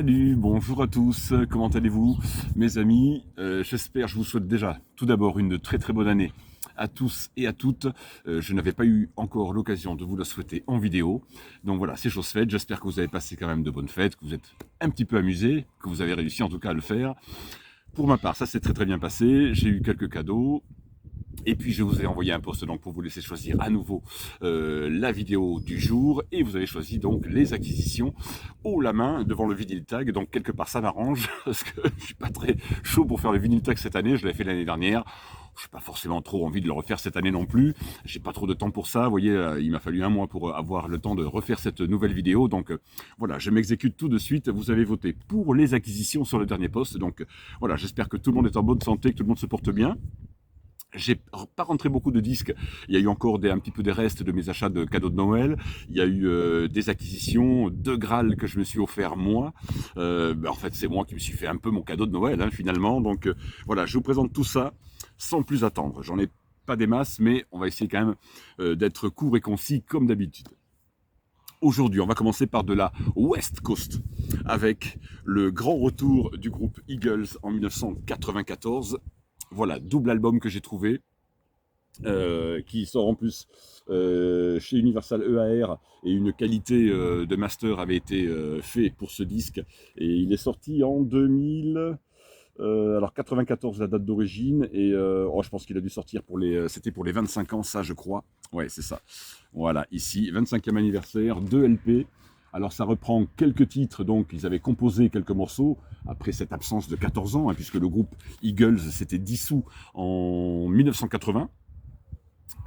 Salut, bonjour à tous, comment allez-vous mes amis? J'espère, je vous souhaite déjà tout d'abord une très très bonne année à tous et à toutes. Je n'avais pas eu encore l'occasion de vous la souhaiter en vidéo, donc voilà, c'est chose faite. J'espère que vous avez passé quand même de bonnes fêtes, que vous êtes un petit peu amusés, que vous avez réussi en tout cas à le faire. Pour ma part, ça s'est très très bien passé, j'ai eu quelques cadeaux. Et puis je vous ai envoyé un post donc pour vous laisser choisir à nouveau la vidéo du jour, et vous avez choisi donc les acquisitions haut la main devant le vinyl tag. Donc quelque part ça m'arrange parce que je suis pas très chaud pour faire le vinyl tag cette année. Je l'ai fait l'année dernière. Je n'ai pas forcément trop envie de le refaire cette année non plus. J'ai pas trop de temps pour ça. Vous voyez, il m'a fallu un mois pour avoir le temps de refaire cette nouvelle vidéo. Donc voilà, je m'exécute tout de suite. Vous avez voté pour les acquisitions sur le dernier post. Donc voilà, j'espère que tout le monde est en bonne santé, que tout le monde se porte bien. J'ai pas rentré beaucoup de disques. Il y a eu encore un petit peu des restes de mes achats de cadeaux de Noël. Il y a eu des acquisitions, 2 Graal que je me suis offert moi. En fait, c'est moi qui me suis fait un peu mon cadeau de Noël finalement. Donc voilà, je vous présente tout ça sans plus attendre. J'en ai pas des masses, mais on va essayer quand même d'être court et concis comme d'habitude. Aujourd'hui, on va commencer par de la West Coast avec le grand retour du groupe Eagles en 1994. Voilà, double album que j'ai trouvé, qui sort en plus chez Universal EAR, et une qualité de master avait été fait pour ce disque, et il est sorti en 2000. Alors 94 la date d'origine, et je pense qu'il a dû sortir pour c'était pour les 25 ans, ça je crois. Ouais, c'est ça. Voilà, ici 25e anniversaire, 2 LP. Alors ça reprend quelques titres, donc ils avaient composé quelques morceaux après cette absence de 14 ans, puisque le groupe Eagles s'était dissous en 1980.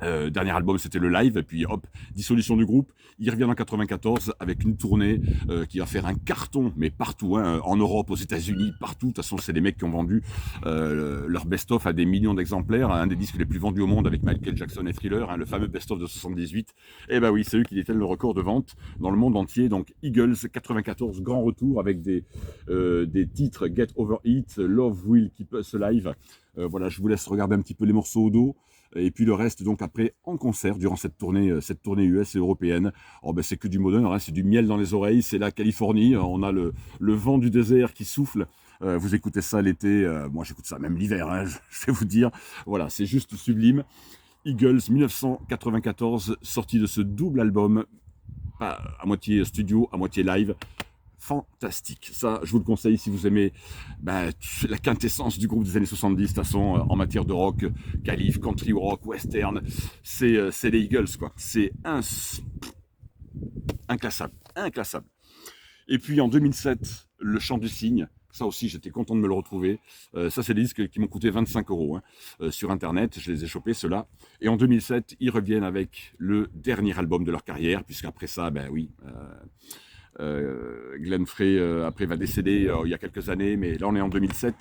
Dernier album c'était le live, et puis hop, dissolution du groupe. Il revient en 94 avec une tournée qui va faire un carton, mais partout, en Europe, aux États-Unis, partout. De toute façon, c'est des mecs qui ont vendu leur best-of à des millions d'exemplaires, un des disques les plus vendus au monde avec Michael Jackson et Thriller, le fameux best-of de 78. Et bah oui, c'est eux qui détiennent le record de vente dans le monde entier. Donc Eagles 94, grand retour avec des titres Get Over It, Love Will Keep Us Alive. Voilà, je vous laisse regarder un petit peu les morceaux au dos. Et puis le reste, donc après, en concert, durant cette tournée US et européenne. C'est que du bonheur, c'est du miel dans les oreilles, c'est la Californie, on a le vent du désert qui souffle. Vous écoutez ça l'été, moi j'écoute ça même l'hiver, je vais vous dire. Voilà, c'est juste sublime. Eagles 1994, sorti de ce double album, à moitié studio, à moitié live. Fantastique. Ça, je vous le conseille si vous aimez la quintessence du groupe des années 70, de toute façon, en matière de rock, calif, country rock, western, c'est les Eagles, quoi. C'est inclassable, inclassable. Et puis en 2007, Le Chant du Cygne, ça aussi j'étais content de me le retrouver. Ça c'est des disques qui m'ont coûté 25 € sur internet, je les ai chopés ceux-là. Et en 2007, ils reviennent avec le dernier album de leur carrière, puisqu'après ça, Glenn Frey après va décéder il y a quelques années, mais là on est en 2007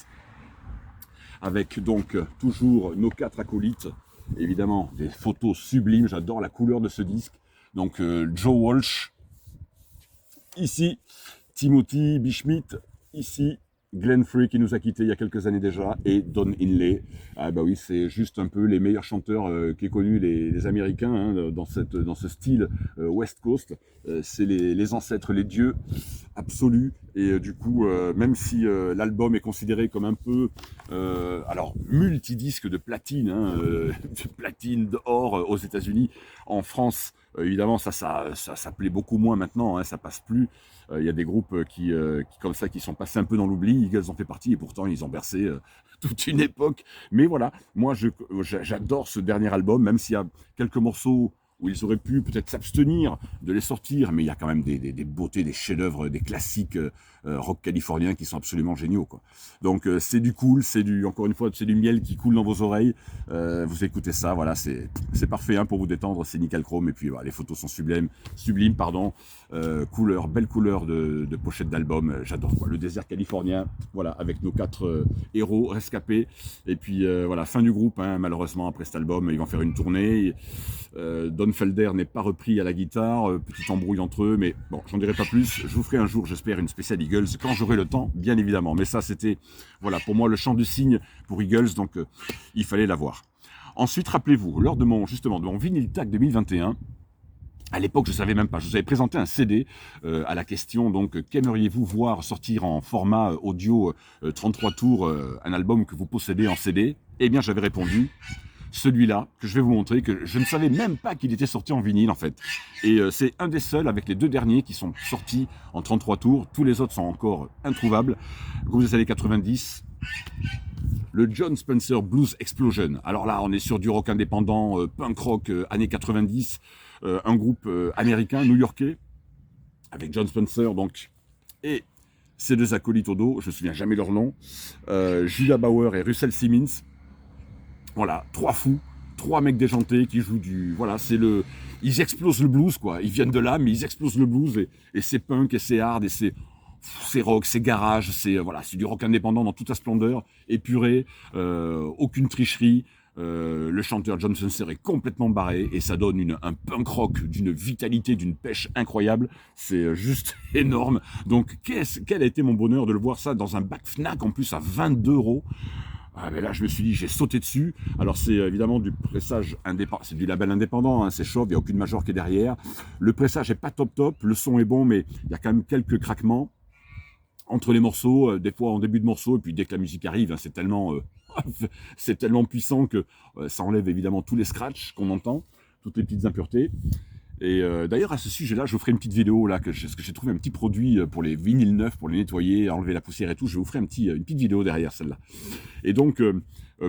avec donc toujours nos 4 acolytes, évidemment des photos sublimes. J'adore la couleur de ce disque. Donc Joe Walsh ici, Timothy B. Schmidt ici, Glenn Frey qui nous a quittés il y a quelques années déjà, et Don Henley. Oui, c'est juste un peu les meilleurs chanteurs qu'aient connus les Américains dans ce style West Coast. C'est les ancêtres, les dieux absolus. Et du coup, même si l'album est considéré comme un peu multidisque de platine, de platine d'or aux États-Unis, en France, évidemment, ça plaît beaucoup moins maintenant, ça passe plus. Il y a des groupes qui comme ça, qui sont passés un peu dans l'oubli. Eagles en fait partie, et pourtant ils ont bercé toute une époque. Mais voilà, moi j'adore ce dernier album, même s'il y a quelques morceaux où ils auraient pu peut-être s'abstenir de les sortir, mais il y a quand même des beautés, des chefs-d'œuvre, des classiques rock californiens qui sont absolument géniaux, quoi. Donc c'est du cool, encore une fois, c'est du miel qui coule dans vos oreilles. Vous écoutez ça, voilà, c'est parfait pour vous détendre, c'est nickel chrome, et puis voilà, les photos sont sublimes, belle couleur de pochette d'album, j'adore, quoi. Le désert californien, voilà, avec nos 4 héros rescapés, et puis voilà, fin du groupe, malheureusement, après cet album, ils vont faire une tournée. Don Felder n'est pas repris à la guitare, petite embrouille entre eux, mais bon, j'en dirai pas plus. Je vous ferai un jour, j'espère, une spéciale Eagles, quand j'aurai le temps, bien évidemment. Mais ça, c'était, voilà, pour moi, le chant du cygne pour Eagles, donc il fallait l'avoir. Ensuite, rappelez-vous, lors de mon vinyl tag 2021, À l'époque, je ne savais même pas. Je vous avais présenté un CD à la question, donc, qu'aimeriez-vous voir sortir en format audio 33 tours, un album que vous possédez en CD? Eh bien, j'avais répondu, celui-là, que je vais vous montrer, que je ne savais même pas qu'il était sorti en vinyle, en fait. Et c'est un des seuls, avec les deux derniers, qui sont sortis en 33 tours. Tous les autres sont encore introuvables. Groupe des années 90, le Jon Spencer Blues Explosion. Alors là, on est sur du rock indépendant, punk rock, années 90, un groupe américain, new-yorkais, avec Jon Spencer, donc, et ses deux acolytes au dos, je ne me souviens jamais leur nom, Julia Bauer et Russell Simmons. Voilà, trois fous, trois mecs déjantés qui jouent du... Voilà, c'est le... Ils explosent le blues, quoi. Ils viennent de là, mais ils explosent le blues, et c'est punk, et c'est hard, et c'est rock, c'est garage, c'est voilà, c'est du rock indépendant dans toute sa splendeur, épuré, aucune tricherie. Le chanteur Jon Spencer est complètement barré et ça donne un punk rock d'une vitalité, d'une pêche incroyable. C'est juste énorme. Donc quel a été mon bonheur de le voir ça dans un bac Fnac en plus à 22 €. Ah, mais là, je me suis dit, j'ai sauté dessus. Alors, c'est évidemment du pressage indépendant, c'est du label indépendant, hein, c'est chauve, il n'y a aucune major qui est derrière. Le pressage est pas top, le son est bon, mais il y a quand même quelques craquements entre les morceaux, des fois en début de morceau, et puis dès que la musique arrive, hein, c'est tellement puissant que ça enlève évidemment tous les scratchs qu'on entend, toutes les petites impuretés. Et d'ailleurs, à ce sujet-là, je vous ferai une petite vidéo là, parce que j'ai trouvé un petit produit pour les vinyles neufs, pour les nettoyer, enlever la poussière et tout. Je vous ferai une petite vidéo derrière celle-là. Et donc,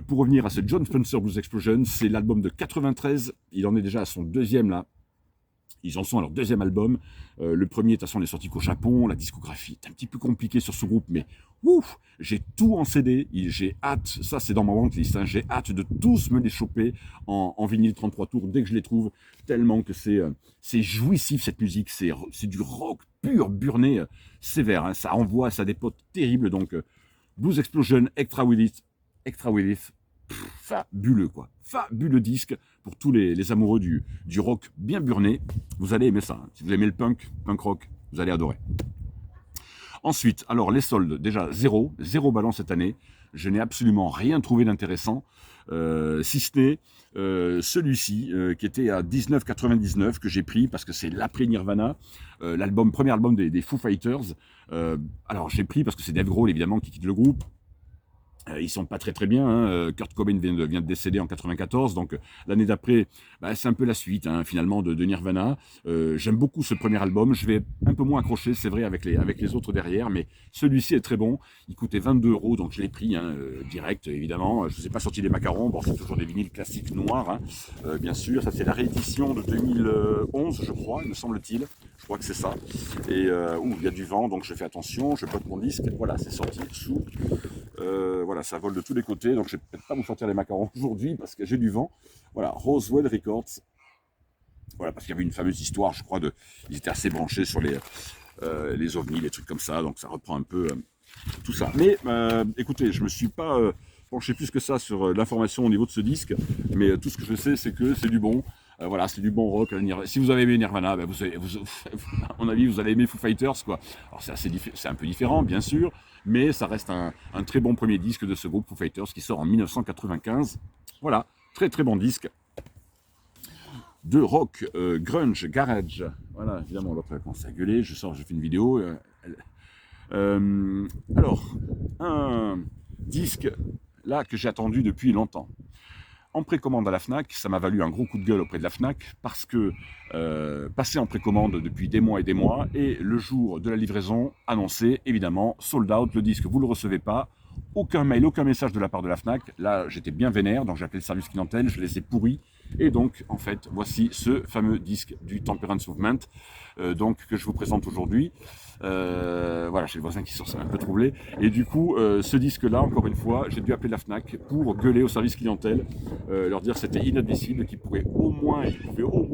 pour revenir à ce Jon Spencer Blues Explosion, c'est l'album de 93. Il en est déjà à son deuxième là. Ils en sont à leur deuxième album. Le premier, de toute façon, n'est sorti qu'au Japon. La discographie est un petit peu compliquée sur ce groupe, mais ouf, j'ai tout en CD. J'ai hâte, ça c'est dans ma wantlist, hein, j'ai hâte de tous me les choper en vinyle 33 tours dès que je les trouve, tellement que c'est jouissif cette musique. C'est du rock pur, burné, sévère. Hein, ça envoie, ça a des potes terribles. Donc, Blues Explosion, Extra With It, fabuleux quoi. Fabuleux disque pour tous les amoureux du rock bien burné. Vous allez aimer ça. Hein. Si vous aimez le punk rock, vous allez adorer. Ensuite, alors les soldes, déjà zéro ballon cette année. Je n'ai absolument rien trouvé d'intéressant, si ce n'est celui-ci qui était à 19,99 que j'ai pris parce que c'est l'après Nirvana, premier album des Foo Fighters. Alors j'ai pris parce que c'est Dave Grohl évidemment qui quitte le groupe. Ils sont pas très bien. Hein. Kurt Cobain vient de décéder en 94, donc l'année d'après, c'est un peu la suite hein, finalement de Nirvana. J'aime beaucoup ce premier album. Je vais un peu moins accrocher, c'est vrai, avec les autres derrière, mais celui-ci est très bon. Il coûtait 22 €, donc je l'ai pris hein, direct, évidemment. Je ne vous ai pas sorti des macarons. Bon, c'est toujours des vinyles classiques noirs, hein, bien sûr. Ça, c'est la réédition de 2011, je crois, me semble-t-il. Je crois que c'est ça. Et il y a du vent, donc je fais attention. Je pote mon disque. Voilà, c'est sorti sous. Voilà, ça vole de tous les côtés, donc je ne vais peut-être pas vous sortir les macarons aujourd'hui parce que j'ai du vent. Voilà, Roswell Records. Voilà, parce qu'il y avait une fameuse histoire, je crois, ils étaient assez branchés sur les ovnis, les trucs comme ça, donc ça reprend un peu tout ça. Mais écoutez, je ne me suis pas penché plus que ça sur l'information au niveau de ce disque, mais tout ce que je sais, c'est que c'est du bon. Voilà, c'est du bon rock. Si vous avez aimé Nirvana, à mon avis, vous allez aimer Foo Fighters, quoi. Alors c'est un peu différent, bien sûr, mais ça reste un très bon premier disque de ce groupe Foo Fighters qui sort en 1995. Voilà, très très bon disque de rock, grunge, garage. Voilà, évidemment, l'autre a commencé à gueuler. Je fais une vidéo. Alors, un disque là que j'ai attendu depuis longtemps. En précommande à la Fnac, ça m'a valu un gros coup de gueule auprès de la Fnac parce que passé en précommande depuis des mois et le jour de la livraison annoncé, évidemment, sold out, le disque, vous ne le recevez pas, aucun mail, aucun message de la part de la Fnac. Là, j'étais bien vénère, donc j'ai appelé le service clientèle, je les ai pourris. Et donc, en fait, voici ce fameux disque du Temperance Movement, donc que je vous présente aujourd'hui. Voilà, j'ai le voisin qui sort, ça m'a un peu troublé. Et du coup, ce disque-là, encore une fois, j'ai dû appeler la Fnac pour gueuler au service clientèle, leur dire que c'était inadmissible, qu'ils pouvaient au moins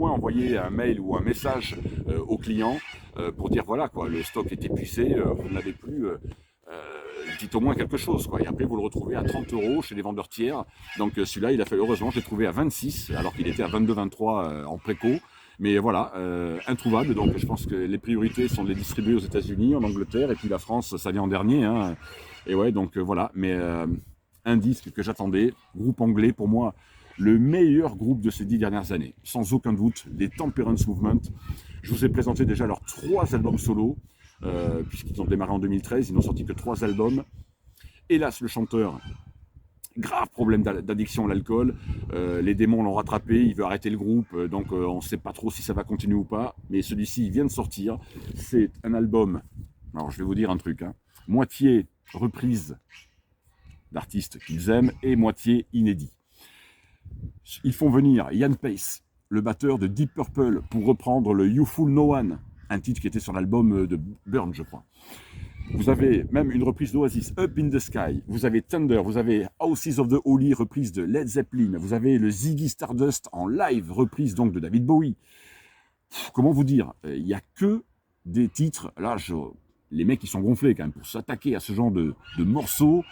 envoyer un mail ou un message au client pour dire voilà quoi, le stock est épuisé, vous n'avez plus. Dites au moins quelque chose, quoi. Et après, vous le retrouvez à 30 € chez les vendeurs tiers. Donc celui-là, il a fait, heureusement, j'ai trouvé à 26, alors qu'il était à 22-23 en préco. Mais voilà, introuvable. Donc je pense que les priorités sont de les distribuer aux États-Unis, en Angleterre, et puis la France, ça vient en dernier. Hein. Et ouais, donc voilà. Mais un disque que j'attendais, groupe anglais, pour moi, le meilleur groupe de ces 10 dernières années, sans aucun doute, les Temperance Movement. Je vous ai présenté déjà leurs 3 albums solo, puisqu'ils ont démarré en 2013, ils n'ont sorti que 3 albums. Hélas, le chanteur, grave problème d'addiction à l'alcool, les démons l'ont rattrapé, il veut arrêter le groupe, donc on ne sait pas trop si ça va continuer ou pas, mais celui-ci il vient de sortir, c'est un album, alors je vais vous dire un truc, hein, moitié reprise d'artistes qu'ils aiment et moitié inédit. Ils font venir Ian Pace, le batteur de Deep Purple, pour reprendre le You Fool No One, un titre qui était sur l'album de Burn, je crois. Vous avez même une reprise d'Oasis, Up in the Sky. Vous avez Thunder, vous avez Houses of the Holy, reprise de Led Zeppelin. Vous avez le Ziggy Stardust en live, reprise donc de David Bowie. Comment vous dire, il n'y a que des titres. Là, les mecs, ils sont gonflés quand même. Pour s'attaquer à ce genre de morceaux,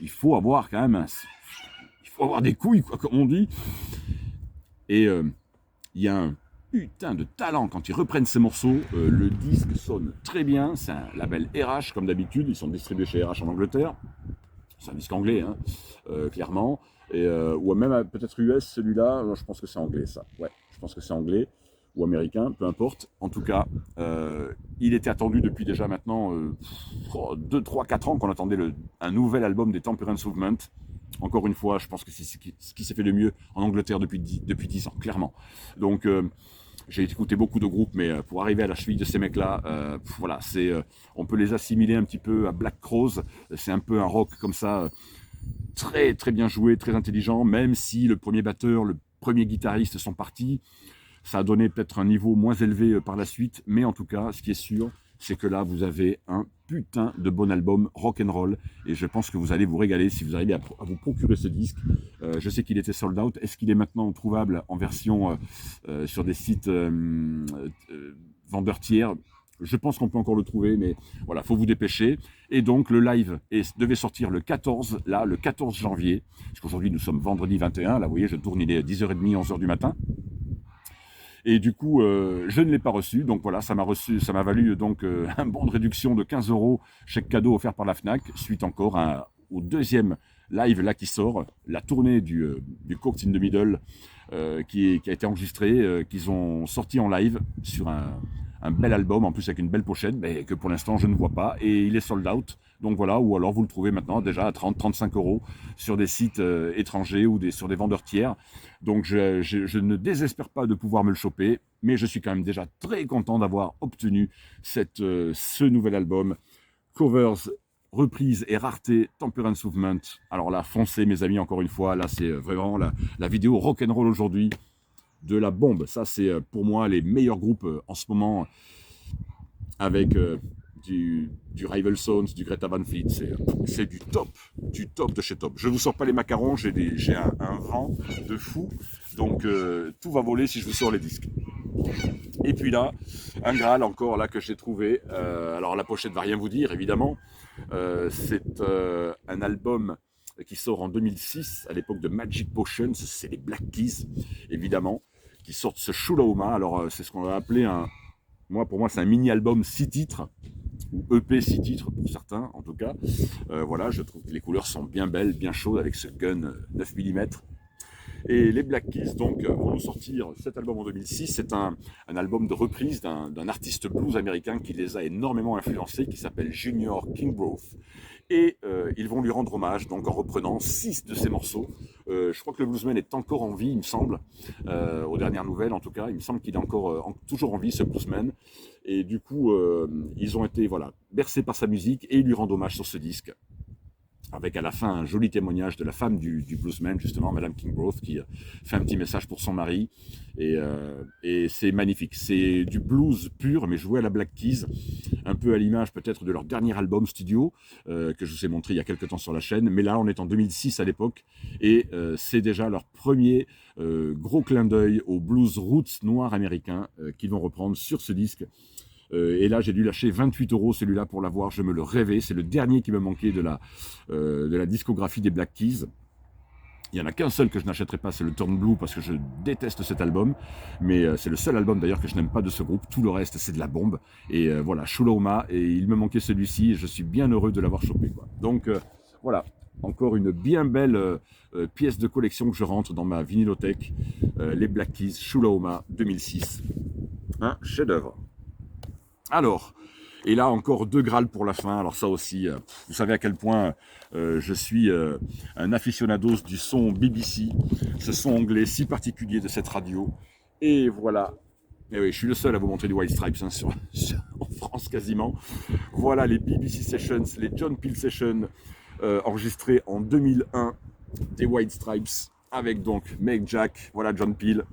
il faut avoir quand même... il faut avoir des couilles, quoi, comme on dit. Et il y a un putain de talent quand ils reprennent ces morceaux. Le disque sonne très bien. C'est un label RH, comme d'habitude. Ils sont distribués chez RH en Angleterre. C'est un disque anglais, hein, clairement. Et, ou même peut-être US, celui-là. Je pense que c'est anglais, ça. Ouais, je pense que c'est anglais ou américain, peu importe. En tout cas, il était attendu depuis déjà maintenant 2, 3, 4 ans qu'on attendait un nouvel album des Temperance Movement. Encore une fois, je pense que c'est ce qui s'est fait de mieux en Angleterre depuis 10 ans, clairement. Donc, j'ai écouté beaucoup de groupes, mais pour arriver à la cheville de ces mecs-là, voilà, on peut les assimiler un petit peu à Black Crowes. C'est un peu un rock comme ça, très très bien joué, très intelligent, même si le premier batteur, le premier guitariste sont partis. Ça a donné peut-être un niveau moins élevé par la suite, mais en tout cas, ce qui est sûr, c'est que là, vous avez un putain de bon album rock'n'roll, et je pense que vous allez vous régaler si vous arrivez à vous procurer ce disque. Je sais qu'il était sold out. Est-ce qu'il est maintenant trouvable en version sur des sites vendeurs tiers? Je pense qu'on peut encore le trouver, mais voilà, faut vous dépêcher. Et donc, le live devait sortir le 14 janvier, parce qu'aujourd'hui, nous sommes vendredi 21. Là, vous voyez, je tourne, il est 10h30, 11h du matin. Et du coup, je ne l'ai pas reçu. Donc voilà, ça m'a valu donc un bon de réduction de 15 €, chèque cadeau offert par la Fnac, suite encore au deuxième live là qui sort, la tournée du Cocked in the Middle, qui a été enregistrée, qu'ils ont sorti en live sur un bel album, en plus avec une belle pochette, mais que pour l'instant je ne vois pas, et il est sold out. Donc voilà, ou alors vous le trouvez maintenant déjà à 30-35 € sur des sites étrangers ou sur des vendeurs tiers. Donc je ne désespère pas de pouvoir me le choper, mais je suis quand même déjà très content d'avoir obtenu ce nouvel album. Covers, reprises et raretés, Temperance Movement. Alors là, foncez mes amis, encore une fois, là c'est vraiment la vidéo rock'n'roll aujourd'hui de la bombe. Ça c'est pour moi les meilleurs groupes en ce moment, avec du Rival Sons, du Greta Van Fleet. C'est du top de chez top. Je vous sors pas les macarons, j'ai un vent de fou, donc tout va voler si je vous sors les disques. Et puis là, un Graal encore là que j'ai trouvé. Alors la pochette va rien vous dire évidemment. C'est un album qui sort en 2006 à l'époque de Magic Potions. C'est les Black Keys évidemment qui sortent ce Shulauma. Alors c'est ce qu'on va appeler pour moi c'est un mini album 6 titres ou EP 6 titres pour certains en tout cas. Voilà, je trouve que les couleurs sont bien belles, bien chaudes avec ce gun 9 mm. Et les Black Keys donc vont nous sortir cet album en 2006. C'est un album de reprise d'un artiste blues américain qui les a énormément influencés, qui s'appelle Junior Kingsgrove. Et ils vont lui rendre hommage donc en reprenant 6 de ses morceaux. Je crois que le bluesman est encore en vie, il me semble, aux dernières nouvelles en tout cas. Il me semble qu'il est encore toujours en vie, ce bluesman. Et du coup, ils ont été bercés par sa musique et ils lui rendent hommage sur ce disque. Avec à la fin un joli témoignage de la femme du bluesman, justement, Madame Kingsgrove, qui fait un petit message pour son mari. Et c'est magnifique. C'est du blues pur, mais joué à la Black Keys, un peu à l'image peut-être de leur dernier album studio, que je vous ai montré il y a quelques temps sur la chaîne. Mais là, on est en 2006 à l'époque, et c'est déjà leur premier gros clin d'œil au blues roots noir américain qu'ils vont reprendre sur ce disque. Et là, j'ai dû lâcher 28 € celui-là pour l'avoir. Je me le rêvais. C'est le dernier qui me manquait de la discographie des Black Keys. Il n'y en a qu'un seul que je n'achèterai pas, c'est le Turn Blue, parce que je déteste cet album. Mais c'est le seul album d'ailleurs que je n'aime pas de ce groupe. Tout le reste, c'est de la bombe. Et voilà, Shulauma. Et il me manquait celui-ci. Et je suis bien heureux de l'avoir chopé, quoi. Donc voilà. encore une bien belle pièce de collection que je rentre dans ma vinylothèque. Les Black Keys, Shulahoma 2006. Un chef-d'œuvre. Alors, et là encore deux Graal pour la fin. Alors ça aussi, vous savez à quel point je suis un aficionados du son BBC, ce son anglais si particulier de cette radio. Et voilà. Et oui, je suis le seul à vous montrer du White Stripes hein, en France quasiment. Voilà les BBC Sessions, les John Peel Sessions enregistrés en 2001 des White Stripes avec donc Meg Jack, voilà John Peel.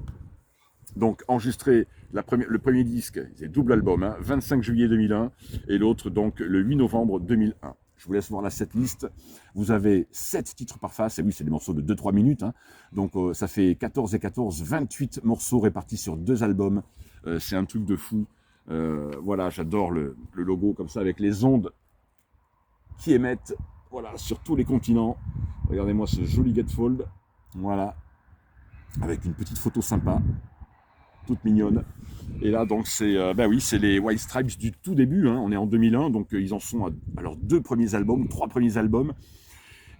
Donc enregistré le premier disque, c'est double album, hein, 25 juillet 2001 et l'autre donc le 8 novembre 2001. Je vous laisse voir la setlist. Vous avez 7 titres par face, et oui c'est des morceaux de 2-3 minutes, hein. Donc ça fait 14 et 14, 28 morceaux répartis sur 2 albums. C'est un truc de fou. Voilà, j'adore le logo comme ça avec les ondes qui émettent voilà, sur tous les continents. Regardez-moi ce joli gatefold. Voilà, avec une petite photo sympa, toute mignonne. Et là, donc, c'est ben oui, c'est les White Stripes du tout début. Hein. On est en 2001, donc ils en sont à leurs 2 premiers albums, 3 premiers albums.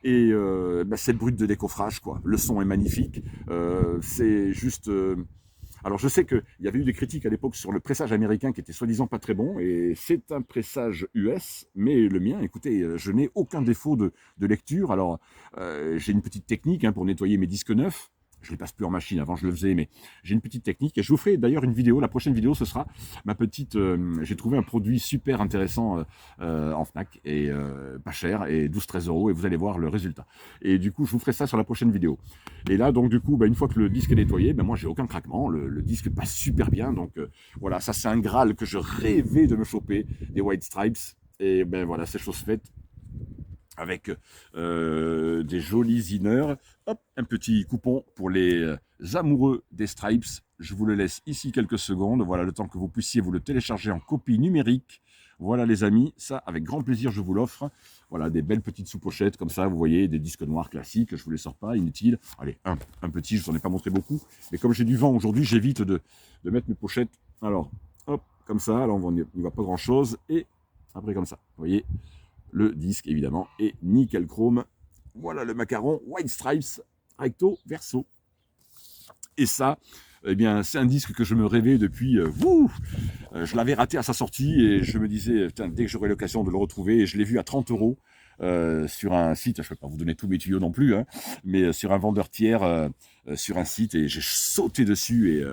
Et ben, c'est brut de décoffrage, quoi. Le son est magnifique. C'est juste. Alors, je sais qu'il y avait eu des critiques à l'époque sur le pressage américain qui était soi-disant pas très bon. Et c'est un pressage US, mais le mien, écoutez, je n'ai aucun défaut de lecture. Alors, j'ai une petite technique hein, pour nettoyer mes disques neufs. Je ne les passe plus en machine, avant je le faisais, mais j'ai une petite technique. Et je vous ferai d'ailleurs une vidéo, la prochaine vidéo, ce sera ma petite... j'ai trouvé un produit super intéressant en Fnac, et pas cher, et 12-13 €, et vous allez voir le résultat. Et du coup, je vous ferai ça sur la prochaine vidéo. Et là, donc du coup, bah, une fois que le disque est nettoyé, bah, moi j'ai aucun craquement, le disque passe super bien. Donc voilà, ça c'est un Graal que je rêvais de me choper, des White Stripes. Et ben voilà, c'est chose faite. Avec des jolis inners. Hop, un petit coupon pour les amoureux des Stripes. Je vous le laisse ici quelques secondes. Voilà, le temps que vous puissiez vous le télécharger en copie numérique. Voilà les amis, ça avec grand plaisir je vous l'offre. Voilà, des belles petites sous-pochettes comme ça, vous voyez, des disques noirs classiques, je ne vous les sors pas, inutile. Allez, un petit, je ne vous en ai pas montré beaucoup. Mais comme j'ai du vent aujourd'hui, j'évite de mettre mes pochettes. Alors, hop, comme ça, alors on n'y va pas grand-chose. Et après comme ça, vous voyez. Le disque, évidemment, est nickel chrome. Voilà le macaron White Stripes, recto verso. Et ça, eh bien, c'est un disque que je me rêvais depuis... je l'avais raté à sa sortie et je me disais, putain, dès que j'aurai l'occasion de le retrouver, et je l'ai vu à 30 € sur un site, je ne vais pas vous donner tous mes tuyaux non plus, hein, mais sur un vendeur tiers, sur un site, et j'ai sauté dessus, et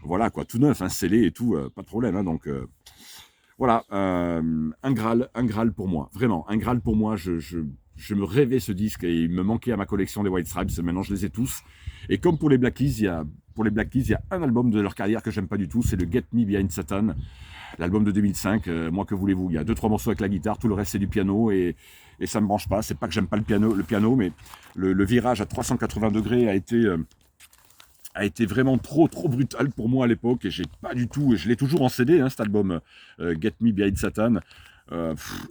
voilà, quoi, tout neuf, hein, scellé et tout, pas de problème, hein, donc... Voilà, un Graal pour moi, vraiment, un Graal pour moi, je me rêvais ce disque et il me manquait à ma collection des White Stripes, maintenant je les ai tous. Et comme pour les Black Keys, il y a un album de leur carrière que j'aime pas du tout, c'est le Get Me Behind Satan, l'album de 2005, moi que voulez-vous, il y a 2-3 morceaux avec la guitare, tout le reste c'est du piano et ça me branche pas, c'est pas que j'aime pas le piano, mais le virage à 380 degrés a été vraiment trop brutal pour moi à l'époque, et j'ai pas du tout, et je l'ai toujours en CD, hein, cet album Get Me Behind Satan.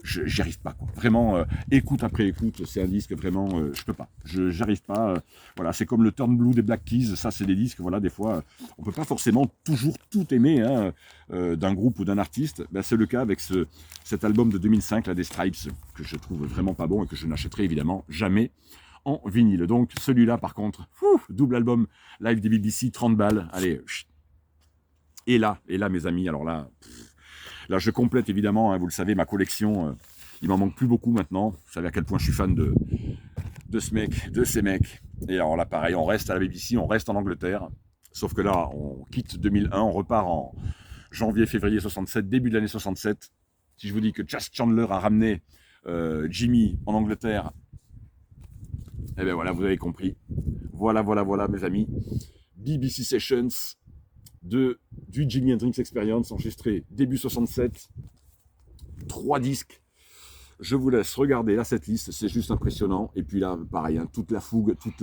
J'y arrive pas, quoi. Vraiment, écoute après écoute, c'est un disque vraiment, je peux pas, j'arrive pas. Voilà, c'est comme le Turn Blue des Black Keys, ça c'est des disques, voilà, des fois, on peut pas forcément toujours tout aimer hein, d'un groupe ou d'un artiste. Ben, c'est le cas avec cet album de 2005 là, des Stripes, que je trouve vraiment pas bon et que je n'achèterai évidemment jamais en vinyle. Donc celui-là par contre, double album live des BBC, 30 balles, allez. Et là mes amis, alors là je complète évidemment, hein, vous le savez, ma collection, il m'en manque plus beaucoup maintenant, vous savez à quel point je suis fan de ce mec, de ces mecs. Et alors là pareil, on reste à la BBC, on reste en Angleterre, sauf que là on quitte 2001, on repart en janvier-février 67, début de l'année 67. Si je vous dis que Chas Chandler a ramené Jimmy en Angleterre, eh bien voilà, vous avez compris. Voilà, mes amis. BBC Sessions du Jimi Hendrix Experience, enregistré début 67. 3 disques. Je vous laisse regarder là cette liste, c'est juste impressionnant. Et puis là, pareil, hein, toute la fougue, toute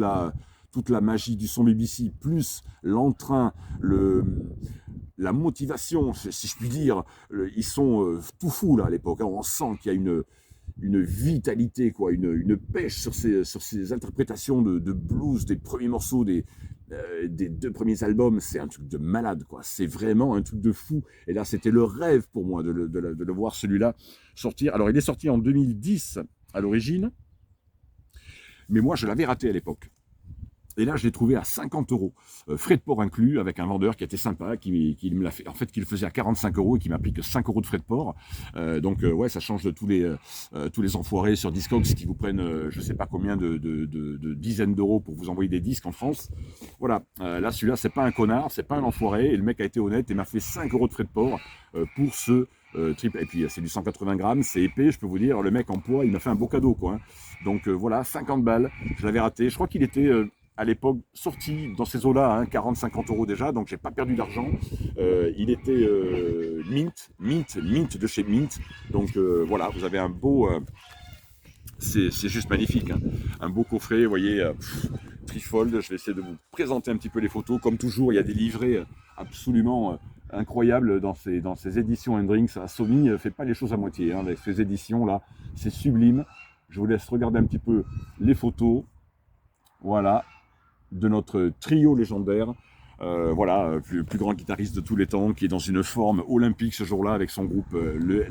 la magie du son BBC, plus l'entrain, la motivation, si je puis dire. Ils sont tout fous là à l'époque. Hein, on sent qu'il y a une vitalité, quoi, une pêche sur ces interprétations de blues, des premiers morceaux, des 2 premiers albums. C'est un truc de malade, quoi. C'est vraiment un truc de fou. Et là, c'était le rêve pour moi de le voir celui-là sortir. Alors, il est sorti en 2010 à l'origine. Mais moi, je l'avais raté à l'époque. Et là, je l'ai trouvé à 50 €, frais de port inclus, avec un vendeur qui était sympa, qui me l'a fait, en fait, qui le faisait à 45 € et qui m'a pris que 5 € de frais de port. Donc, ouais, ça change de tous les enfoirés sur Discogs qui vous prennent, je sais pas combien de dizaines d'euros pour vous envoyer des disques en France. Voilà, là, celui-là, c'est pas un connard, c'est pas un enfoiré, et le mec a été honnête et m'a fait 5 € de frais de port pour ce triple. Et puis, c'est du 180 grammes, c'est épais, je peux vous dire, le mec en poids, il m'a fait un beau cadeau, quoi. Hein. Donc, voilà, 50 balles, je l'avais raté. Je crois qu'il était à l'époque sorti dans ces eaux-là, hein, 40-50 € déjà, donc j'ai pas perdu d'argent. Il était mint de chez Mint. Donc voilà, vous avez un beau, c'est juste magnifique, hein. Un beau coffret, vous voyez, trifold. Je vais essayer de vous présenter un petit peu les photos. Comme toujours, il y a des livrets absolument incroyables dans ces éditions Hendrix. Sony ne fait pas les choses à moitié, hein, avec ces éditions-là, c'est sublime. Je vous laisse regarder un petit peu les photos. Voilà, de notre trio légendaire, voilà, plus grand guitariste de tous les temps, qui est dans une forme olympique ce jour-là avec son groupe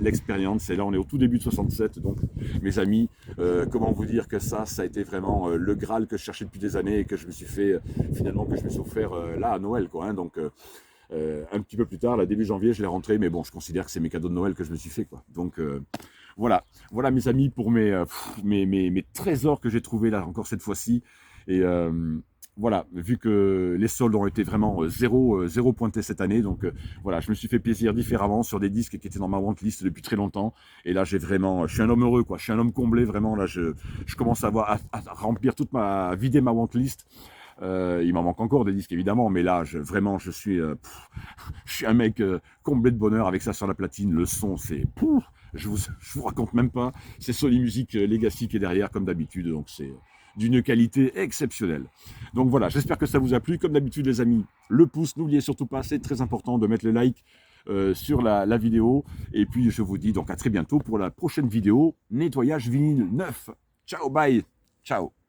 l'Expérience. Et là, on est au tout début de 67, donc mes amis, comment vous dire que ça a été vraiment le Graal que je cherchais depuis des années et que je me suis fait, finalement, que je me suis offert là à Noël, quoi. Hein, donc, un petit peu plus tard, là, début janvier, je l'ai rentré, mais bon, je considère que c'est mes cadeaux de Noël que je me suis fait, quoi. Donc, voilà, mes amis, pour mes trésors que j'ai trouvés là encore cette fois-ci. Et voilà, vu que les soldes ont été vraiment zéro pointé cette année, donc voilà, je me suis fait plaisir différemment sur des disques qui étaient dans ma wantlist depuis très longtemps. Et là, je suis un homme heureux, quoi. Je suis un homme comblé, vraiment. Là, je commence à remplir à vider ma wantlist. Il m'en manque encore des disques évidemment, mais là, je suis un mec comblé de bonheur avec ça sur la platine. Le son, c'est je vous raconte même pas. C'est Sony Music Legacy qui est derrière comme d'habitude, donc c'est d'une qualité exceptionnelle. Donc voilà, j'espère que ça vous a plu. Comme d'habitude les amis, le pouce, n'oubliez surtout pas, c'est très important de mettre le like sur la vidéo. Et puis je vous dis donc à très bientôt pour la prochaine vidéo nettoyage vinyle neuf. Ciao, bye, ciao.